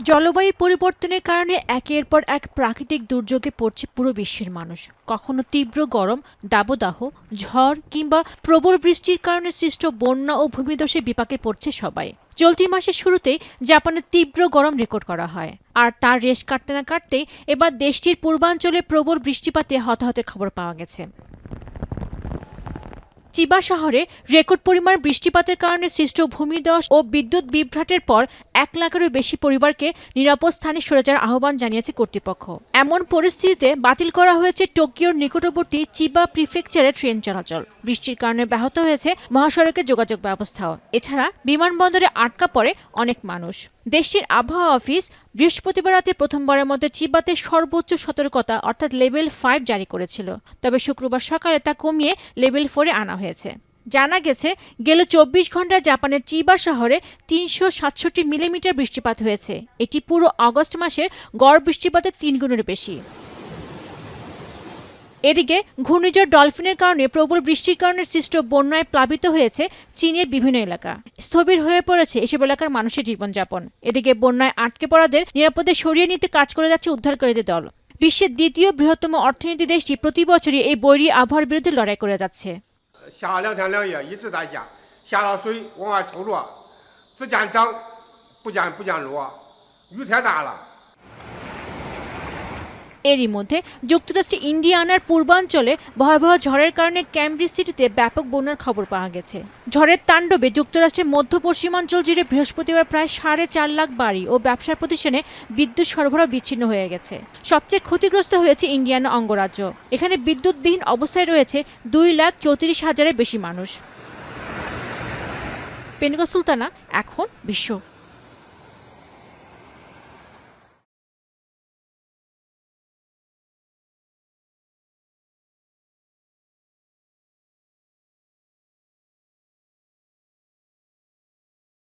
জলবায়ু পরিবর্তনের কারণে একের পর এক প্রাকৃতিক দুর্যোগে পড়ছে পুরো বিশ্বের মানুষ। কখনো তীব্র গরম, দাবদাহ, ঝড় কিংবা প্রবল বৃষ্টির কারণে সৃষ্ট বন্যা ও ভূমিধসে বিপাকে পড়ছে সবাই। চলতি মাসের শুরুতেই জাপানে তীব্র গরম রেকর্ড করা হয়, আর তার রেশ কাটতে না কাটতেই এবার দেশটির পূর্বাঞ্চলে প্রবল বৃষ্টিপাতে হতাহতের খবর পাওয়া গেছে। চিবা শহরে রেকর্ড পরিমাণ বৃষ্টিপাতের কারণে সৃষ্ট ভূমিধস ও বিদ্যুৎ বিভ্রাটের পর 1 লাখেরও বেশি পরিবারকে নিরাপদ স্থানে সরে যাওয়ার আহ্বান জানিয়েছে কর্তৃপক্ষ। এমন পরিস্থিতিতে বাতিল করা হয়েছে টোকিওর নিকটবর্তী চিবা প্রিফেকচারে ট্রেন চলাচল। বৃষ্টির কারণে ব্যাহত হয়েছে মহাসড়কের যোগাযোগ ব্যবস্থাও। এছাড়া বিমানবন্দরে আটকা পড়ে অনেক মানুষ। দেশটির আবহাওয়া অফিস বৃহস্পতিবার রাতে প্রথমবারের মতো চিবাতে সর্বোচ্চ সতর্কতা অর্থাৎ লেভেল 5 জারি করেছিল। তবে শুক্রবার সকালে তা কমিয়ে লেভেল 4-এ আনা হয়েছে। জানা গেছে, গেল 24 ঘন্টায় জাপানের চিবা শহরে 367 মিলিমিটার বৃষ্টিপাত হয়েছে। এটি পুরো আগস্ট মাসের গড় বৃষ্টিপাতের 3 গুণের বেশি। এদিকে ঘূর্ণিঝড় ডলফিনের কারণে প্রবল বৃষ্টির কারণে সৃষ্ট বন্যায় প্লাবিত হয়েছে চীনের বিভিন্ন এলাকা। স্থবির হয়ে পড়েছে এসব এলাকার মানুষের জীবনযাপন। এদিকে বন্যায় আটকে পড়াদের নিরাপদে সরিয়ে নিতে কাজ করে যাচ্ছে উদ্ধারকারীদের দল। বিশ্বের দ্বিতীয় বৃহত্তম অর্থনীতি দেশটি প্রতি বছরই এই বৈরী আবহাওয়ার বিরুদ্ধে লড়াই করে যাচ্ছে। 下2天2夜一直在下，下了水往外抽落，只见涨不见落，雨太大了。 এরই মধ্যে যুক্তরাষ্ট্রের ইন্ডিয়ানার পূর্বাঞ্চলে ভয়াবহ ঝড়ের কারণে ক্যামব্রিজ সিটিতে ব্যাপক বন্যার খবর পাওয়া গেছে। ঝড়ের তাণ্ডবে যুক্তরাষ্ট্রের মধ্য পশ্চিমাঞ্চল জুড়ে বৃহস্পতিবার প্রায় 4.5 লাখ বাড়ি ও ব্যবসার প্রতিষ্ঠানে বিদ্যুৎ সরবরাহ বিচ্ছিন্ন হয়ে গেছে। সবচেয়ে ক্ষতিগ্রস্ত হয়েছে ইন্ডিয়ানা অঙ্গরাজ্য। এখানে বিদ্যুৎবিহীন অবস্থায় রয়েছে 2,34,000-এর বেশি মানুষ। পেনিকা সুলতানা, এখন বিশ্ব।